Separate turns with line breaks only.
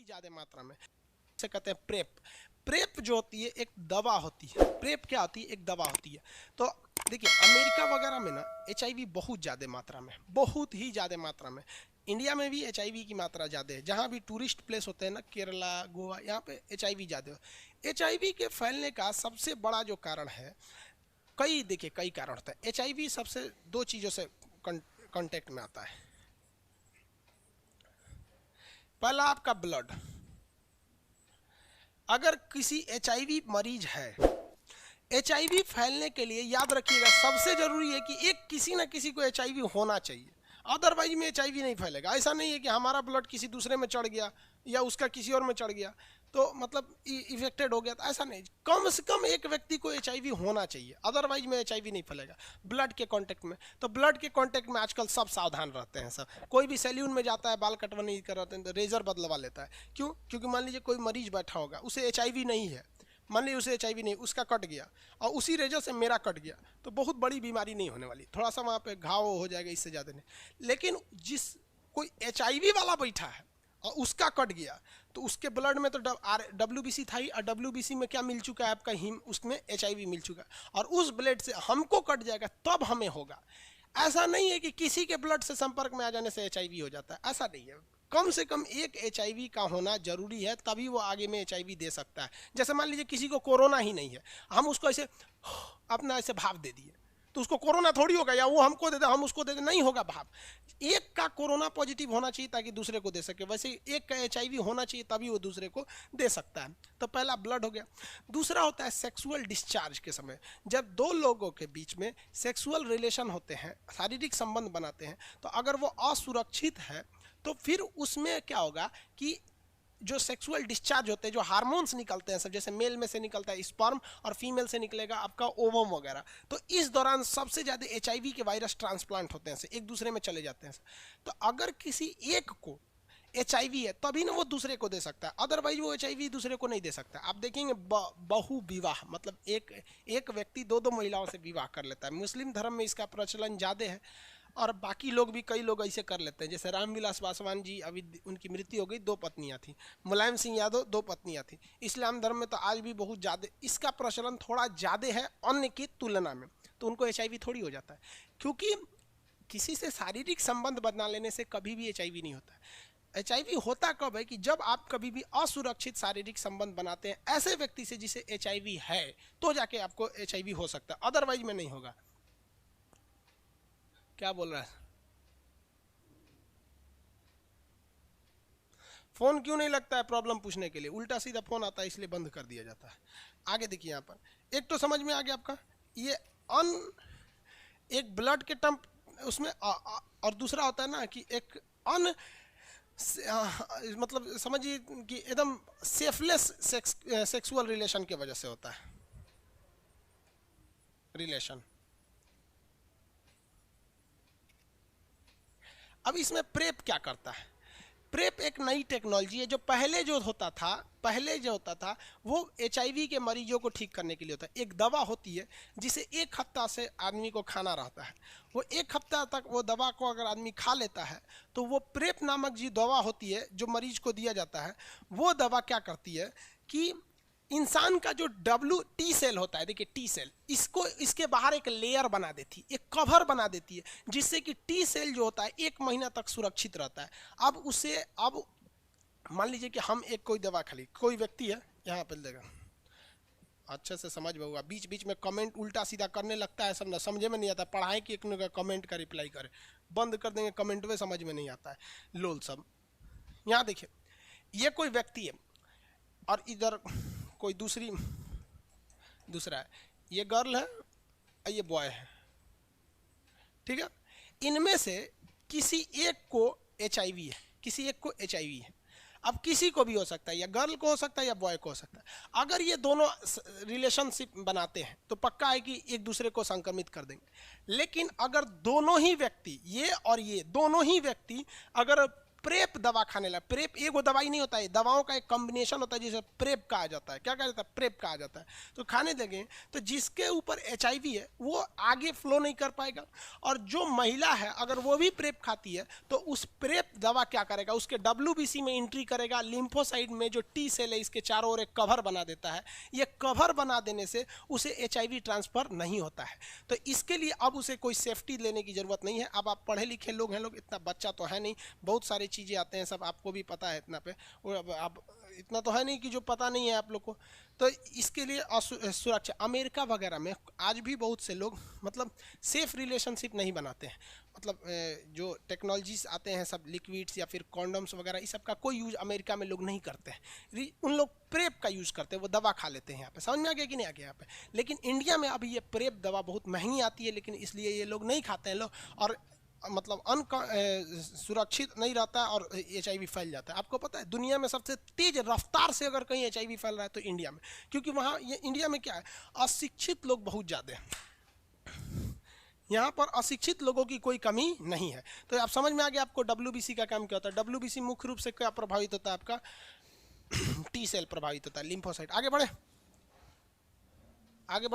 ज़्यादा मात्रा में, से कहते हैं प्रेप। प्रेप जो होती है एक दवा होती है। प्रेप क्या होती है? एक दवा होती है। तो देखिए अमेरिका वगैरह में ना HIV बहुत ज़्यादा मात्रा में, बहुत ही ज़्यादा मात्रा में। इंडिया में भी HIV की मात्रा ज़्यादा है। जहाँ भी टूरिस्ट प्लेस होते हैं ना, केरला, गोवा, यहाँ पे HIV ज़्यादा है। HIV के फैलने का सबसे बड़ा जो कारण है, देखिए कई कारण होता है। HIV सबसे दो चीज़ों से कांटेक्ट में आता है। पहला आपका ब्लड। अगर किसी HIV मरीज है, HIV फैलने के लिए याद रखिएगा सबसे जरूरी है कि एक किसी ना किसी को HIV होना चाहिए, अदरवाइज में HIV नहीं फैलेगा। ऐसा नहीं है कि हमारा ब्लड किसी दूसरे में चढ़ गया या उसका किसी और में चढ़ गया तो मतलब इफेक्टेड हो गया, तो ऐसा नहीं। कम से कम एक व्यक्ति को HIV होना चाहिए, अदरवाइज में HIV नहीं फैलेगा ब्लड के कांटेक्ट में। तो ब्लड के कांटेक्ट में आजकल सब सावधान रहते हैं। सब कोई भी सैलून में जाता है, बाल कटवाने नहीं कराते हैं तो रेजर बदलवा लेता है। क्यों? क्योंकि मान लीजिए कोई मरीज बैठा होगा, उसे HIV नहीं है, मान लीजिए उसे HIV नहीं, उसका कट गया और उसी रेजर से मेरा कट गया, तो बहुत बड़ी बीमारी नहीं होने वाली, थोड़ा सा वहाँ पे घाव हो जाएगा, इससे ज़्यादा नहीं। लेकिन जिस कोई HIV वाला बैठा है और उसका कट गया, तो उसके ब्लड में तो WBC था ही, और WBC में क्या मिल चुका है आपका हीम, उसमें HIV मिल चुका है, और उस ब्लड से हमको कट जाएगा तब हमें होगा। ऐसा नहीं है कि किसी के ब्लड से संपर्क में आ जाने से HIV हो जाता है, ऐसा नहीं है। कम से कम एक HIV का होना जरूरी है, तभी वो आगे में HIV दे सकता है। जैसे मान लीजिए किसी को कोरोना ही नहीं है, हम उसको ऐसे अपना ऐसे भाव दे दिए तो उसको कोरोना थोड़ी होगा, या वो हमको दे दे हम उसको दे दे, नहीं होगा भाव। एक का कोरोना पॉजिटिव होना चाहिए ताकि दूसरे को दे सके, वैसे एक का HIV होना चाहिए तभी वो दूसरे को दे सकता है। तो पहला ब्लड हो गया। दूसरा होता है सेक्सुअल डिस्चार्ज के समय, जब दो लोगों के बीच में सेक्सुअल रिलेशन होते हैं, शारीरिक संबंध बनाते हैं, तो अगर वो असुरक्षित है तो फिर उसमें क्या होगा कि जो सेक्सुअल डिस्चार्ज होते हैं, जो हार्मोन्स निकलते हैं सब, जैसे मेल में से निकलता है स्पर्म और फीमेल से निकलेगा आपका ओवम वगैरह, तो इस दौरान सबसे ज़्यादा HIV के वायरस ट्रांसप्लांट होते हैं, एक दूसरे में चले जाते हैं। तो अगर किसी एक को HIV है तभी ना वो दूसरे को दे सकता है, अदरवाइज वो HIV दूसरे को नहीं दे सकता। आप देखेंगे बहु विवाह, मतलब एक व्यक्ति दो महिलाओं से विवाह कर लेता है। मुस्लिम धर्म में इसका प्रचलन ज़्यादा है, और बाकी लोग भी, कई लोग ऐसे कर लेते हैं। जैसे रामविलास पासवान जी, अभी उनकी मृत्यु हो गई, 2 पत्नियां थी। मुलायम सिंह यादव 2 पत्नियां थी। इस्लाम धर्म में तो आज भी बहुत ज़्यादा इसका प्रचलन थोड़ा ज़्यादा है अन्य की तुलना में, तो उनको HIV थोड़ी हो जाता है, क्योंकि किसी से शारीरिक संबंध बना लेने से कभी भी HIV नहीं होता है। HIV होता कब है कि जब आप कभी भी असुरक्षित शारीरिक संबंध बनाते हैं ऐसे व्यक्ति से जिसे HIV है, तो जाके आपको HIV हो सकता है, अदरवाइज में नहीं होगा। क्या बोल रहा है? फोन क्यों नहीं लगता है प्रॉब्लम पूछने के लिए? उल्टा सीधा फोन आता है इसलिए बंद कर दिया जाता है। आगे देखिए यहाँ पर एक तो समझ में आ गया आपका ये एक ब्लड के टर्म उसमें और दूसरा होता है ना कि एक मतलब समझिए कि एकदम सेफलेस सेक्सुअल रिलेशन के वजह से होता है रिलेशन। अब इसमें प्रेप क्या करता है? प्रेप एक नई टेक्नोलॉजी है। जो पहले जो होता था वो HIV के मरीजों को ठीक करने के लिए होता है। एक दवा होती है जिसे 1 हफ्ता से आदमी को खाना रहता है। वो 1 हफ्ता तक वो दवा को अगर आदमी खा लेता है तो वो प्रेप नामक जो दवा होती है जो मरीज को दिया जाता है, वो दवा क्या करती है कि इंसान का जो T सेल होता है, देखिए T सेल, इसको इसके बाहर एक लेयर बना देती है, एक कवर बना देती है, जिससे कि T सेल जो होता है 1 महीना तक सुरक्षित रहता है। अब मान लीजिए कि हम एक कोई दवा खा ली, कोई व्यक्ति है यहाँ पर देगा, अच्छे से समझ में होगा। बीच बीच में कमेंट उल्टा सीधा करने लगता है, सब ना समझे में नहीं आता। पढ़ाई कि एक कमेंट का रिप्लाई करे, बंद कर देंगे कमेंट में, समझ में नहीं आता है लोल सब। यहाँ देखिए ये कोई व्यक्ति है और इधर कोई दूसरा है, ये गर्ल है और ये बॉय है, ठीक है। इनमें से किसी एक को HIV है, किसी एक को HIV है। अब किसी को भी हो सकता है, या गर्ल को हो सकता है या बॉय को हो सकता है। अगर ये दोनों रिलेशनशिप बनाते हैं तो पक्का है कि एक दूसरे को संक्रमित कर देंगे। लेकिन अगर दोनों ही व्यक्ति, ये और ये दोनों ही व्यक्ति अगर प्रेप दवा खाने लगा। प्रेप एगो दवाई नहीं होता है, दवाओं का एक कॉम्बिनेशन होता है जिसे प्रेप कहा जाता है। क्या कहा जाता है? प्रेप कहा जाता है। तो खाने लगे तो जिसके ऊपर HIV है वो आगे फ्लो नहीं कर पाएगा, और जो महिला है अगर वो भी प्रेप खाती है तो उस प्रेप दवा क्या करेगा, उसके WBC में एंट्री करेगा, लिम्फोसाइट में जो T सेल है इसके चारों ओर एक कवर बना देता है। ये कवर बना देने से उसे HIV ट्रांसफर नहीं होता है। तो इसके लिए अब उसे कोई सेफ्टी लेने की जरूरत नहीं है। अब आप पढ़े लिखे लोग हैं, लोग इतना बच्चा तो है नहीं, बहुत सारी चीज़ें आते हैं, सब आपको भी पता है इतना पे, और अब इतना तो है नहीं कि जो पता नहीं है आप लोग को। तो इसके लिए सुरक्षा, अमेरिका वगैरह में आज भी बहुत से लोग मतलब सेफ रिलेशनशिप नहीं बनाते हैं। मतलब जो टेक्नोलॉजीज आते हैं सब लिक्विड्स या फिर कॉन्डम्स वगैरह, इस सब का कोई यूज अमेरिका में लोग नहीं करते हैं। उन लोग प्रेप का यूज़ करते हैं, वो दवा खा लेते हैं। यहाँ पे समझ में आ गया कि नहीं आ गया यहाँ पे? लेकिन इंडिया में अभी ये प्रेप दवा बहुत महंगी आती है, लेकिन इसलिए ये लोग नहीं खाते हैं लोग, और मतलब सुरक्षित नहीं रहता और HIV फैल जाता है। आपको पता है दुनिया में सबसे तेज रफ्तार से अगर कहीं HIV फैल रहा है तो इंडिया में, क्योंकि वहाँ ये इंडिया में क्या है, अशिक्षित लोग बहुत ज़्यादा हैं। यहाँ पर अशिक्षित लोगों की कोई कमी नहीं है। तो आप समझ में आ गया आपको WBC का काम क्या होता है। WBC मुख्य रूप से क्या प्रभावित होता है? आपका T सेल प्रभावित होता है, लिम्फोसाइट। आगे बढ़े, आगे बढ़े।